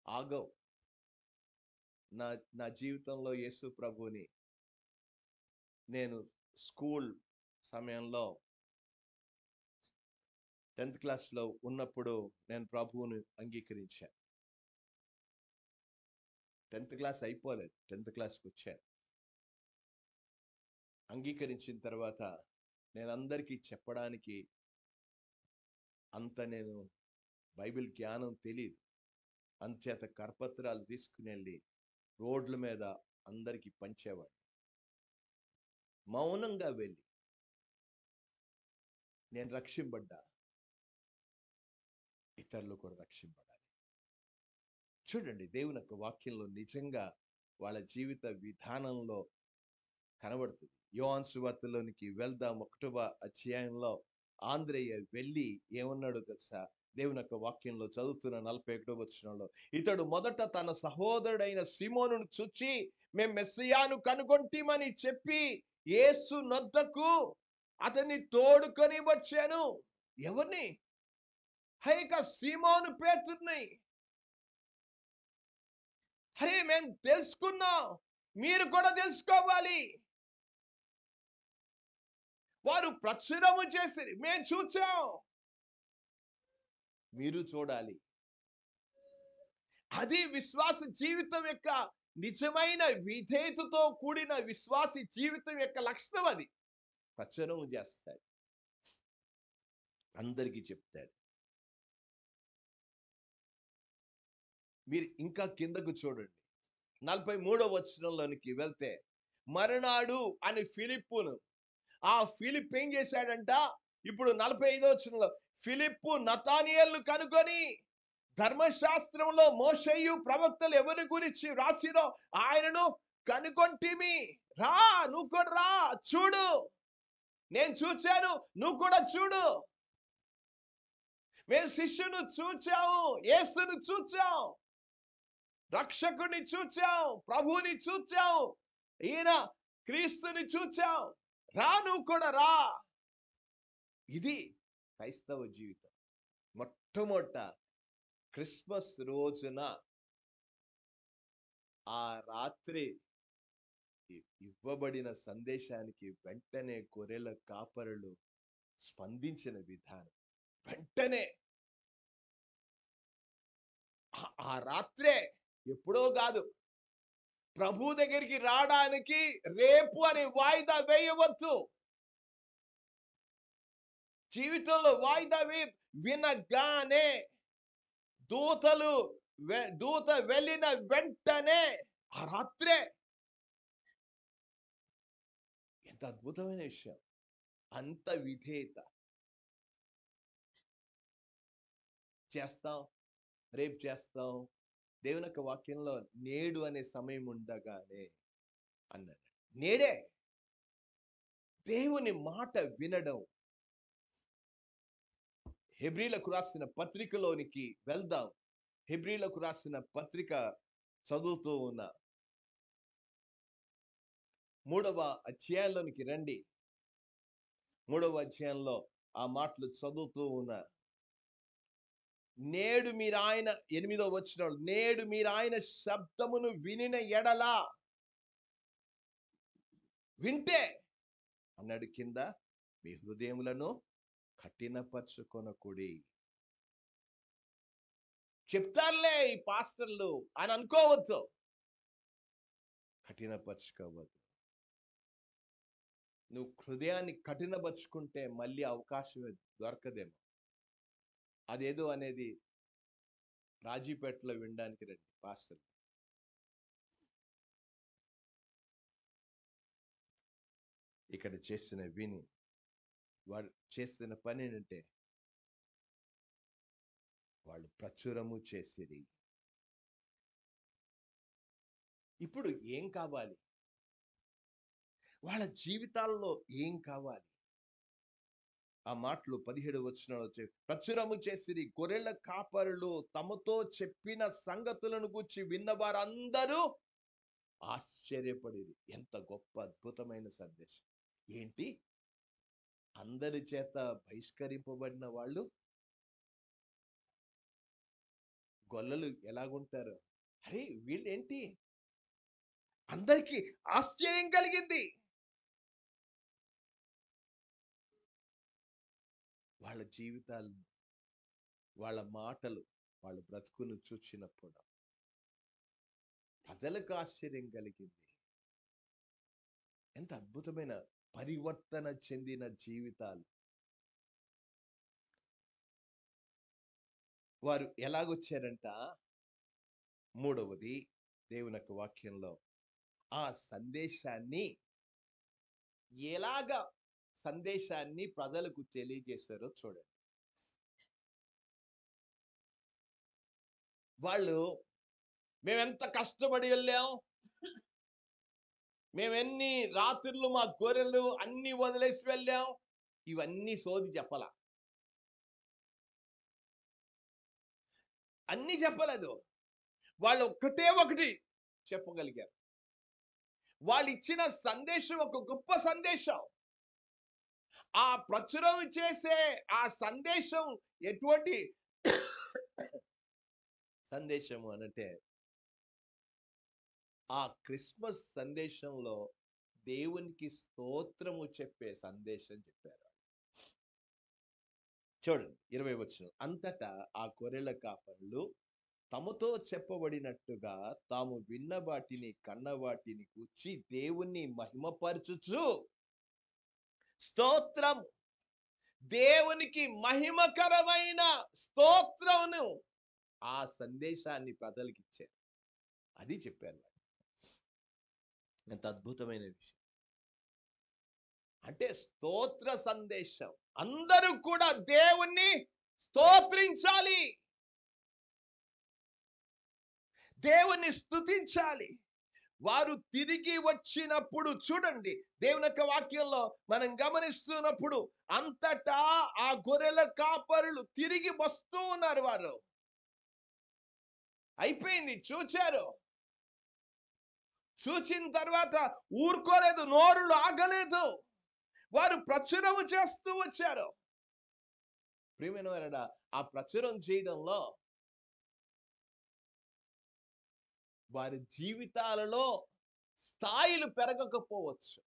ఆగవు. నా జీవితంలో యేసు ప్రభుని నేను స్కూల్ సమయంలో 10th క్లాస్లో ఉన్నప్పుడు నేను ప్రభువుని అంగీకరించాను. 10th క్లాస్ అయిపోలేదు, 10th క్లాస్కి వచ్చాను. అంగీకరించిన తర్వాత నేను అందరికీ చెప్పడానికి నేను బైబిల్ జ్ఞానం తెలియదు. అంచేత కరపత్రాలు తీసుకుని వెళ్ళి రోడ్ల మీద అందరికీ పంచేవాడు. మౌనంగా వెళ్ళి నేను రక్షింపడ్డా, ఇతరులు కూడా రక్షింపడాలి. చూడండి, దేవుని యొక్క వాక్యంలో నిజంగా వాళ్ళ జీవిత విధానంలో కనబడుతుంది. యోహాను సువార్తలోనికి వెళ్దాం. 1వ అధ్యాయంలో ఆంద్రేయ వెళ్ళి ఏమన్నాడు తెలుసా? దేవుని యొక్క వాక్యంలో చదువుతున్న 41వ వచనంలో, ఇతడు మొదట తన సహోదరుడైన సీమోనును చూచి మేము మెస్సియాను కనుగొంటిమని చెప్పి యేసు నొద్దకు అతన్ని తోడుకొని వచ్చాను. ఎవరిని? హైక సీమోను పేతుర్ని. అరే, మేము తెలుసుకున్నాం, మీరు కూడా తెలుసుకోవాలి. వారు ప్రచురము చేసి మేము చూచాం, మీరు చూడాలి. అది విశ్వాస జీవితం యొక్క నిజమైన విధేయతతో కూడిన విశ్వాస జీవితం యొక్క లక్షణం. అది ప్రచురము చేస్తాడు, అందరికీ చెప్తాడు. మీరు ఇంకా కిందకు చూడండి, 43వ వచనంలోనికి వెళ్తే, మరునాడు అని ఫిలిప్పును, ఆ ఫిలిప్ ఏం చేశాడంట? ఇప్పుడు 45వ వచనంలో, ఫిలిప్పు నతానియేలును కనుగొని ధర్మశాస్త్రంలో మోషేయు ప్రవక్తలు ఎవరి గురించి రాసిరో ఆయనను కనుగొంటిమి. రా, నువ్వు కూడా రా, చూడు, నేను చూచాను, నువ్వు కూడా చూడు. మేము శిష్యును చూచాము, యేసును చూచాం, రక్షకుని చూచాం, ప్రభువుని చూచాం, ఈయన క్రీస్తుని చూచాం. రా, నువ్వు కూడా రా. ఇది క్రైస్తవ జీవితం. మొట్టమొదట క్రిస్మస్ రోజున ఆ రాత్రి ఇవ్వబడిన సందేశానికి వెంటనే గొర్రెల కాపరులు స్పందించిన విధానం, వెంటనే ఆ రాత్రే, ఎప్పుడో కాదు, ప్రభు దగ్గరికి రావడానికి రేపు అని వాయిదా వేయవద్దు. జీవితంలో వాయిదా వినగానే దూత వెళ్ళిన వెంటనే ఆ రాత్రే. ఎంత అద్భుతమైన విషయం! అంత విధేయత. చేస్తాం, రేపు చేస్తాం. దేవుని యొక్క వాక్యంలో నేడు అనే సమయం ఉండగానే అన్నాడు. నేడే దేవుని మాట వినడం. హెబ్రీలకు రాసిన పత్రికలోనికి వెళ్దాం. హెబ్రీలకు రాసిన పత్రిక చదువుతూ ఉన్న 3వ అధ్యాయంలోనికి రండి. 3వ అధ్యాయంలో ఆ మాటలు చదువుతూ ఉన్న, నేడు మీరు ఆయన 8వ వచనం, నేడు మీరు ఆయన శబ్దమును వినిన ఎడలా, వింటే అన్నాడు కింద, మీ హృదయములను కఠినపరచుకొనకుడి. చెప్తారులే ఈ పాస్టర్లు అని అనుకోవచ్చు. కఠినపరచుకోవద్దు. నువ్వు హృదయాన్ని కఠినపరుచుకుంటే మళ్ళీ అవకాశం దొరకదేమో. అదేదో అనేది రాజీపేటలో వినడానికి రండి పాస్టర్. ఇక్కడ చేసిన విని వాడు చేసిన పని ఏంటంటే వాళ్ళు ప్రచురము చేసిరి. ఇప్పుడు ఏం కావాలి? వాళ్ళ జీవితాల్లో ఏం కావాలి? ఆ మాటలు 17 వచనంలో వచ్చే ప్రచురము చేసిరి. గొర్రెల కాపరులు తమతో చెప్పిన సంగతులను గురించి విన్నవారందరూ ఆశ్చర్యపడిరి. ఎంత గొప్ప అద్భుతమైన సందేశం! ఏంటి, అందరి చేత బహిష్కరింపబడిన వాళ్ళు గొల్లలు ఎలాగుంటారు? అరే వీళ్ళేంటి? అందరికీ ఆశ్చర్యం కలిగింది. వాళ్ళ జీవితాలు, వాళ్ళ మాటలు, వాళ్ళ బ్రతుకును చూచినప్పుడు ప్రజలకు ఆశ్చర్యం కలిగింది. ఎంత అద్భుతమైన పరివర్తన చెందిన జీవితాలు! వారు ఎలాగొచ్చారంట? మూడవది దేవుని యొక్క వాక్యంలో ఆ సందేశాన్ని ఎలాగా సందేశాన్ని ప్రజలకు తెలియజేశారో చూడండి. వాళ్ళు మేమెంత కష్టపడి వెళ్ళాం, మేమెన్ని రాత్రులు మా గొర్రెలు అన్ని వదిలేసి వెళ్ళాం, ఇవన్నీ సోది చెప్పలా. అన్ని చెప్పలేదు. వాళ్ళు ఒక్కటే ఒకటి చెప్పగలిగారు. వాళ్ళు ఇచ్చిన సందేశం ఒక గొప్ప సందేశం. ఆ ప్రచురం చేసే ఆ సందేశం ఎటువంటి సందేశము అనంటే, ఆ క్రిస్మస్ సందేశంలో దేవునికి స్తోత్రము చెప్పే సందేశం చెప్పారు. చూడండి 20 వచనం. అంతటా ఆ గొర్రెల కాపరులు తమతో చెప్పబడినట్టుగా తాము విన్న వాటిని కన్న వాటిని కూర్చి దేవుణ్ణి మహిమపరచుచు స్తోత్రం, దేవునికి మహిమకరమైన స్తోత్రమును ఆ సందేశాన్ని ప్రజలకు ఇచ్చారు. అది చెప్పారు. ఎంత అద్భుతమైన విషయం! అంటే స్తోత్ర సందేశం. అందరూ కూడా దేవుణ్ణి స్తోత్రించాలి, దేవుణ్ణి స్తుతించాలి. వారు తిరిగి వచ్చినప్పుడు చూడండి, దేవుని యొక్క వాక్యంలో మనం గమనిస్తున్నప్పుడు అంతటా ఆ గొర్రెల కాపరులు తిరిగి వస్తూ ఉన్నారు. వారు అయిపోయింది, చూచారు. చూచిన తర్వాత ఊరుకోలేదు, నోరులు ఆగలేదు. వారు ప్రచురము చేస్తూ వచ్చారు. ప్రియమైన వారడా, ఆ ప్రచురం చేయడంలో వారి జీవితాలలో స్థాయిలు పెరగకపోవచ్చు,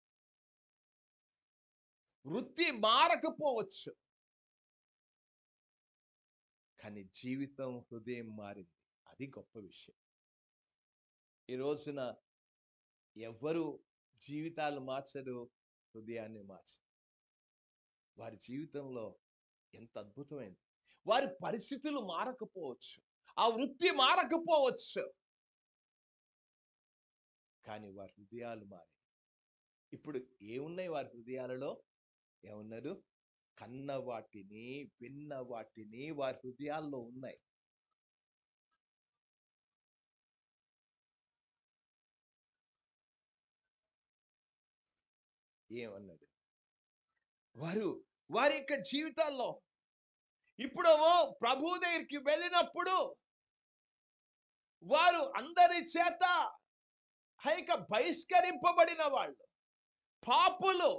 వృత్తి మారకపోవచ్చు, కానీ జీవితం, హృదయం మారింది. అది గొప్ప విషయం. ఈ రోజున ఎవరు జీవితాలు మార్చరు, హృదయాన్ని మార్చరు. వారి జీవితంలో ఎంత అద్భుతమైంది! వారి పరిస్థితులు మారకపోవచ్చు, ఆ వృత్తి మారకపోవచ్చు, కానీ వారి హృదయాలు మారాయి. ఇప్పుడు ఏమున్నాయి వారి హృదయాలలో? ఏమన్నారు? కన్న వాటిని, విన్న వాటిని వారి హృదయాల్లో ఉన్నాయి. ఏమన్నది? వారి యొక్క జీవితాల్లో ఇప్పుడు ప్రభు దగ్గరికి వెళ్ళినప్పుడు వారు అందరి చేత బహిష్కరింపబడిన వాళ్ళు, పాపులు,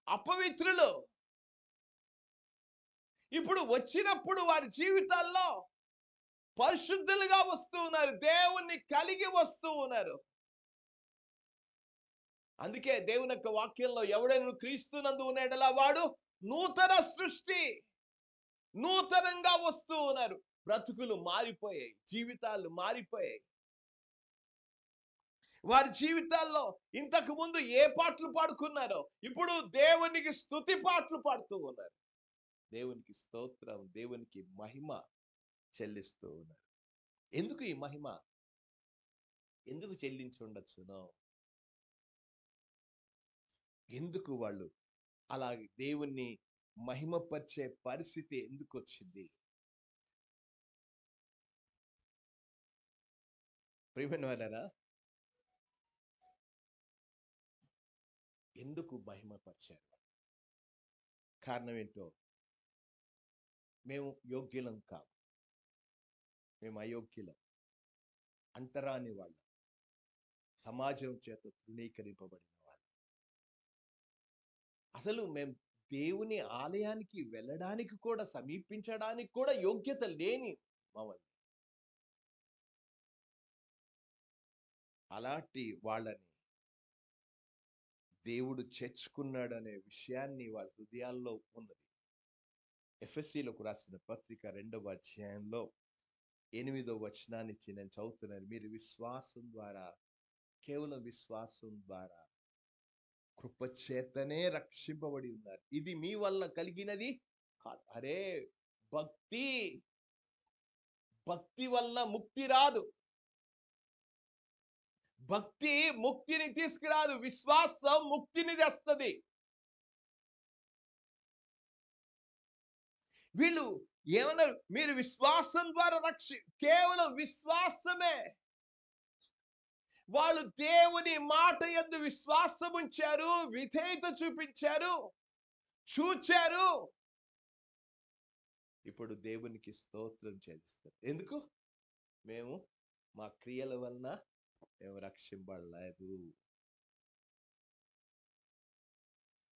అపవిత్రులు. ఇప్పుడు వచ్చినప్పుడు వారి జీవితాల్లో పరిశుద్ధులుగా వస్తూ ఉన్నారు, దేవుణ్ణి కలిగి వస్తూ ఉన్నారు. అందుకే దేవుని యొక్క వాక్యంలో ఎవడైనా క్రీస్తునందు ఉన్నాడలా వాడు నూతన సృష్టి, నూతనంగా వస్తూ ఉన్నారు. బ్రతుకులు మారిపోయాయి, జీవితాలు మారిపోయాయి. వారి జీవితాల్లో ఇంతకు ముందు ఏ పాటలు పాడుకున్నారో ఇప్పుడు దేవునికి స్తుతి పాటలు పాడుతూ ఉన్నారు. దేవునికి స్తోత్రం, దేవునికి మహిమ చెల్లిస్తూ ఉన్నారు. ఎందుకు ఈ మహిమ? ఎందుకు చెల్లించి ఉండొచ్చునో? ఎందుకు వాళ్ళు అలాగే దేవుణ్ణి మహిమపరిచే పరిస్థితి ఎందుకు వచ్చింది? ప్రియమైన వాళ్ళారా, ఎందుకు మహిమపరిచారు? కారణం ఏంటో, మేము యోగ్యులం కాదు, మేము అయోగ్యులం, అంటరాని వాళ్ళు, సమాజం చేత తృణీకరింపబడిన వాళ్ళు. అసలు మేము దేవుని ఆలయానికి వెళ్ళడానికి కూడా, సమీపించడానికి కూడా యోగ్యత లేని మమ్మల్ని. అలాంటి వాళ్ళని దేవుడు చేర్చుకున్నాడనే విషయాన్ని వాళ్ళ హృదయాల్లో ఉన్నది. ఎఫెసీలకు రాసిన పత్రిక 2వ అధ్యాయంలో 8వ వచనాన్ని నేను చదువుతున్నాను. మీరు విశ్వాసం ద్వారా, కేవలం విశ్వాసం ద్వారా కృపచేతనే రక్షింపబడి ఉన్నారు. ఇది మీ వల్ల కలిగినది కాదు. అరే, భక్తి భక్తి వల్ల ముక్తి రాదు. భక్తి ముక్తిని తీసుకురాదు, విశ్వాసం ముక్తిని తెస్తుంది. వీళ్ళు ఏమన్నారు? మీరు విశ్వాసం ద్వారా కేవలం విశ్వాసమే. వాళ్ళు దేవుని మాట యందు విశ్వాసం ఉంచారు, విధేయత చూపించారు, చూచారు. ఇప్పుడు దేవునికి స్తోత్రం చెల్లిస్తారు. ఎందుకు? మేము మా క్రియల వలన మేము రక్షింపబడలేదు.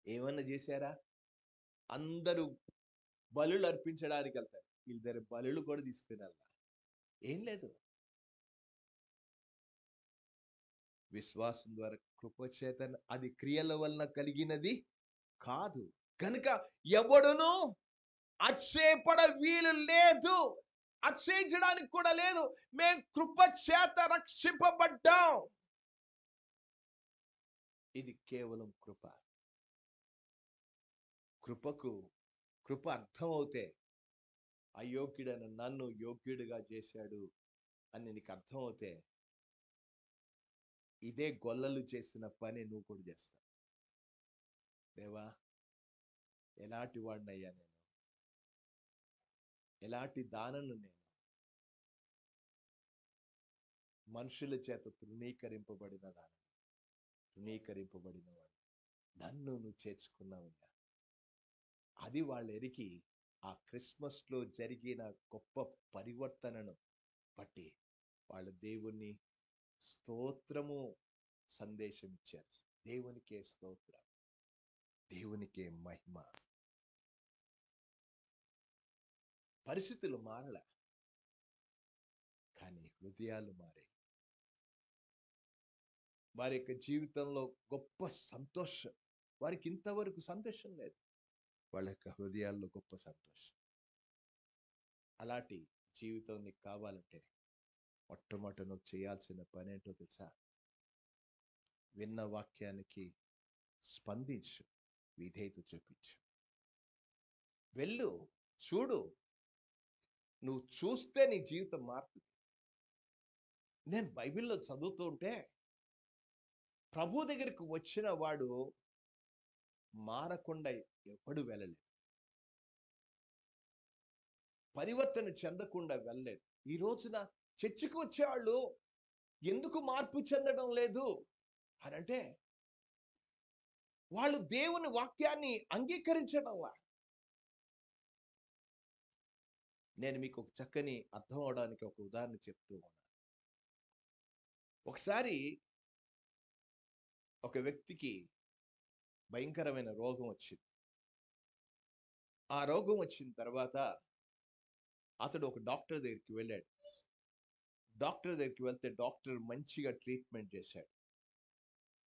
ఏమన్నా చేశారా? అందరూ బలులు అర్పించడానికి వెళ్తారు, వీళ్ళ దగ్గర బలులు కూడా తీసుకుని వెళ్తారు. ఏం లేదు. విశ్వాసం ద్వారా కృపచేత, అది క్రియల వలన కలిగినది కాదు. కనుక ఎవడును అతిశయపడ వీలు లేదు, అతిశయించడానికి కూడా లేదు. మేము కృపచేత రక్షింపబడ్డాం. ఇది కేవలం కృప. కృప అర్థమవుతే, అయోగ్యుడైన నన్ను యోగ్యుడిగా చేశాడు అని నీకు అర్థమవుతే, ఇదే గొల్లలు చేసిన పని నువ్వు కూడా చేస్తావు. దేవా, ఎలాంటి వాడినయ్యా నేను, ఎలాంటి దానను నేను, మనుషుల చేత తృణీకరింపబడిన వాడు, నన్ను నువ్వు చేర్చుకున్నావయ్యా. అది వాళ్ళు ఎరిగి ఆ క్రిస్మస్లో జరిగిన గొప్ప పరివర్తనను బట్టి వాళ్ళు దేవుణ్ణి స్తోత్రము సందేశం ఇచ్చారు. దేవునికే స్తోత్రం, దేవునికే మహిమ. పరిస్థితులు మారల, కానీ హృదయాలు మారాయి. వారి యొక్క జీవితంలో గొప్ప సంతోషం, వారికి ఇంతవరకు సంతోషం లేదు, వాళ్ళ యొక్క హృదయాల్లో గొప్ప సంతోషం. అలాంటి జీవితం నీకు కావాలంటే మొట్టమొదట నువ్వు చేయాల్సిన పని ఏంటో తెలుసా? విన్న వాక్యానికి స్పందించు, విధేయత చూపించు, వెళ్ళు, చూడు. నువ్వు చూస్తే నీ జీవితం మారుతుంది. నేను బైబిల్లో చదువుతూ ఉంటే, ప్రభు దగ్గరికి వచ్చిన వాడు మారకుండా ఎప్పుడు వెళ్ళలేదు, పరివర్తన చెందకుండా వెళ్ళలేదు. ఈ రోజున చర్చికి వచ్చేవాళ్ళు ఎందుకు మార్పు చెందడం లేదు అని అంటే, వాళ్ళు దేవుని వాక్యాన్ని అంగీకరించడంలా. నేను మీకు ఒక చక్కని అర్థం అవడానికి ఒక ఉదాహరణ చెప్తూ ఉన్నాను. ఒకసారి ఒక వ్యక్తికి భయంకరమైన రోగం వచ్చింది. ఆ రోగం వచ్చిన తర్వాత అతడు ఒక డాక్టర్ దగ్గరికి వెళ్ళాడు. డాక్టర్ దగ్గరికి వెళ్తే డాక్టర్ మంచిగా ట్రీట్మెంట్ చేశాడు,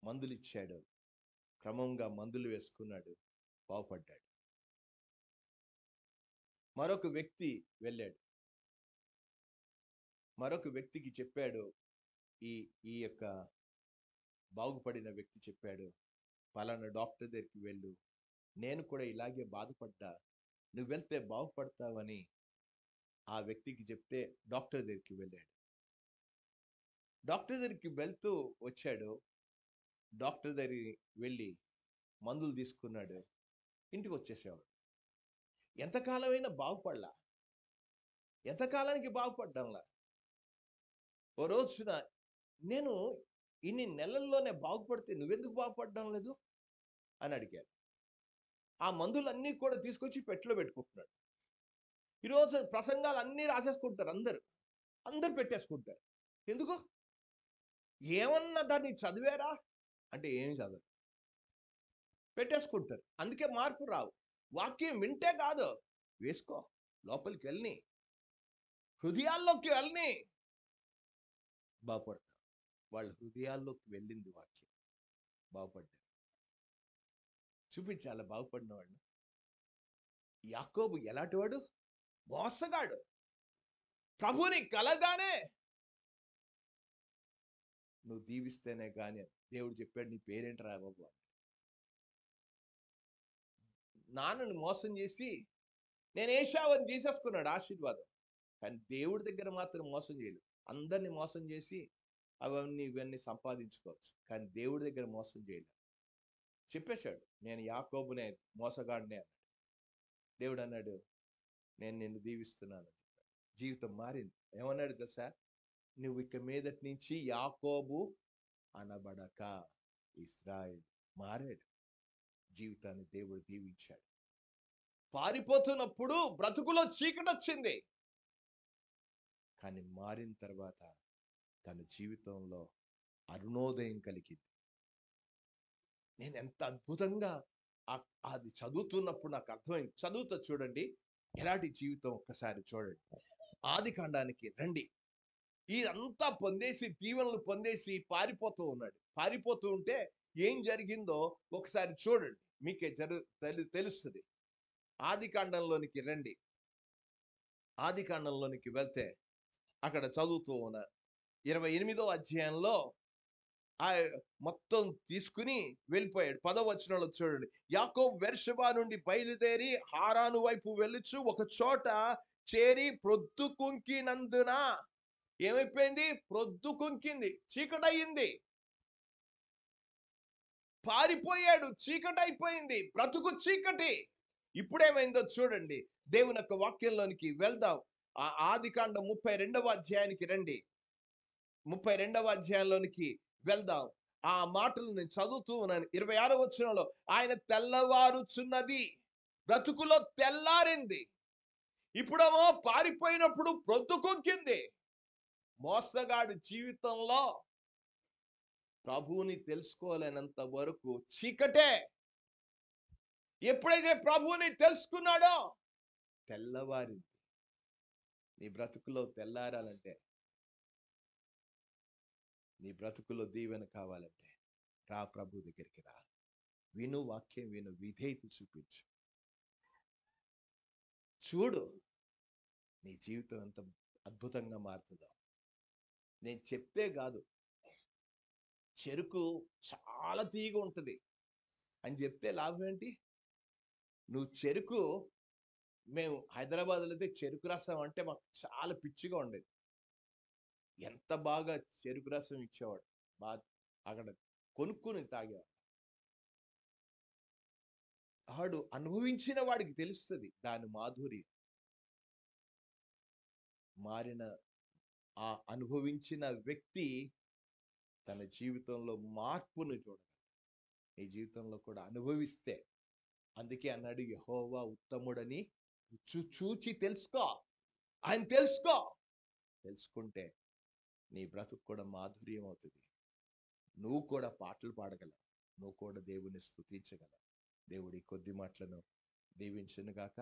మందులు ఇచ్చాడు, క్రమంగా మందులు వేసుకున్నాడు, బాగుపడ్డాడు. మరొక వ్యక్తి వెళ్ళాడు. మరొక వ్యక్తికి చెప్పాడు. ఈ ఈ యొక్క బాగుపడిన వ్యక్తి చెప్పాడు, పలానా డాక్టర్ దగ్గరికి వెళ్ళు, నేను కూడా ఇలాగే బాధపడ్డా, నువ్వు వెళ్తే బాగుపడతావని ఆ వ్యక్తికి చెప్తే డాక్టర్ దగ్గరికి వెళ్ళాడు. డాక్టర్ దగ్గరికి వెళ్తూ వచ్చాడు. డాక్టర్ దగ్గరికి వెళ్ళి మందులు తీసుకున్నాడు. ఇంటికి వచ్చేసేవాడు. ఎంతకాలమైనా బాగుపడలా. ఎంతకాలానికి బాగుపడ్డంలా. ఓ రోజున నేను ఇన్ని నెలల్లోనే బాగుపడితే నువ్వెందుకు బాగుపడడం లేదు అని అడిగాడు. ఆ మందులన్నీ కూడా తీసుకొచ్చి పెట్టెలో పెట్టుకుంటున్నాడు. ఈరోజు ప్రసంగాలు అన్నీ రాసేసుకుంటారు అందరు. అందరు పెట్టేసుకుంటారు. ఎందుకు? ఏమన్నా దాన్ని చదివారా అంటే ఏమి చదవరు. పెట్టేసుకుంటారు. అందుకే మార్పు రావు. వాక్యం వింటే కాదు, వేసుకో, లోపలికి వెళ్ళి, హృదయాల్లోకి వెళ్ళి బాగుపడతారు. వాళ్ళ హృదయాల్లోకి వెళ్ళింది వాక్యం, బాగుపడ్డారు. చూపించాలి బాగుపడిన వాళ్ళు. యాకోబు ఎలాంటివాడు? మోసగాడు. ప్రభుని కలగానే నువ్వు దీవిస్తేనే కానీ దేవుడు చెప్పాడు, నీ పేరేంటి రా బాబు. నాన్నను మోసం చేసి నేను ఏశావని చేసేసుకున్నాడు ఆశీర్వాదం. కానీ దేవుడి దగ్గర మాత్రం మోసం చేయలేదు. అందరినీ మోసం చేసి ఇవన్నీ సంపాదించుకోవచ్చు, కానీ దేవుడి దగ్గర మోసం చేయలేదు. చెప్పేశాడు, నేను యాకోబునే, మోసగాడినే అన్నాడు. దేవుడు అన్నాడు, నేను నిన్ను దీవిస్తున్నాను. జీవితం మారింది. ఏమన్నాడు తెలుసా? నువ్వు ఇక మీదటి నుంచి యాకోబు అనబడక ఇశ్రాయేలు. మారాడు. జీవితాన్ని దేవుడు దీవించాడు. పారిపోతున్నప్పుడు బ్రతుకులో చీకటి వచ్చింది, కానీ మారిన తర్వాత తన జీవితంలో అరుణోదయం కలిగింది. నేను ఎంత అద్భుతంగా అది చదువుతున్నప్పుడు నాకు అర్థమైంది. చదువుతా చూడండి ఎలాంటి జీవితం. ఒక్కసారి చూడండి, ఆది కాండానికి రండి. ఇదంతా పొందేసి, దీవెనలు పొందేసి పారిపోతూ ఉన్నాడు. పారిపోతూ ఉంటే ఏం జరిగిందో ఒకసారి చూడండి, మీకే తెలుస్తుంది. ఆది కాండంలోనికి రండి. ఆది కాండంలోనికి వెళ్తే అక్కడ చదువుతూ ఉన్నారు. 28వ అధ్యాయంలో ఆ మొత్తం తీసుకుని వెళ్ళిపోయాడు. 10వ వచనంలో చూడండి, యాకోబు బెర్షెబా నుండి బయలుదేరి హారాను వైపు వెళ్ళుచు ఒక చోట చేరి ప్రొద్దుకుంకినందున ఏమైపోయింది? ప్రొద్దుకుంకింది, చీకటయింది. పారిపోయాడు, చీకటైపోయింది, బ్రతుకు చీకటి. ఇప్పుడేమైందో చూడండి. దేవుని యొక్క వాక్యంలోనికి వెళ్దాం. ఆ ఆది కాండం 32వ అధ్యాయానికి రండి. 32వ అధ్యాయంలోనికి వెళ్దాం. ఆ మాటలు నేను చదువుతూ ఉన్నాను. 26వ వచనంలో, ఆయన తెల్లవారుచున్నది, బ్రతుకులో తెల్లారింది. ఇప్పుడేమో పారిపోయినప్పుడు ప్రొద్దుకొంకింది. మోసగాడి జీవితంలో ప్రభువుని తెలుసుకోలేనంత వరకు చీకటే. ఎప్పుడైతే ప్రభువుని తెలుసుకున్నాడో తెల్లవారింది. నీ బ్రతుకులో తెల్లారాలంటే, నీ బ్రతుకులో దీవెన కావాలంటే రా, ప్రభు దగ్గరికి రా. విను, వాక్యం విను, విధేయత చూపించు. చూడు నీ జీవితం ఎంత అద్భుతంగా మారుతుందో. నేను చెప్తే కాదు, చెరుకు చాలా తీగ ఉంటుంది అని చెప్తే లాభం ఏంటి? నువ్వు చెరుకు, మేము హైదరాబాద్లో అయితే చెరుకు రసం అంటే మాకు చాలా పిచ్చిగా ఉండేది. ఎంత బాగా చెరుకు రసం ఇచ్చేవాడు, బాగా అక్కడ కొనుక్కుని తాగేవాడు. వాడు అనుభవించిన వాడికి తెలుస్తుంది దాని మాధుర్యం. మారిన ఆ అనుభవించిన వ్యక్తి తన జీవితంలో మార్పును చూడగలడు. నీ జీవితంలో కూడా అనుభవిస్తే, అందుకే అన్నాడు, యెహోవా ఉత్తముడని చూచి తెలుసుకో. ఆయన తెలుసుకో. తెలుసుకుంటే నీ బ్రతుకు కూడా మాధుర్యం అవుతుంది. నువ్వు కూడా పాటలు పాడగలవు, నువ్వు కూడా దేవుని స్తుతించగలవు. దేవుడి కొద్ది మాటలను దీవించును గాక.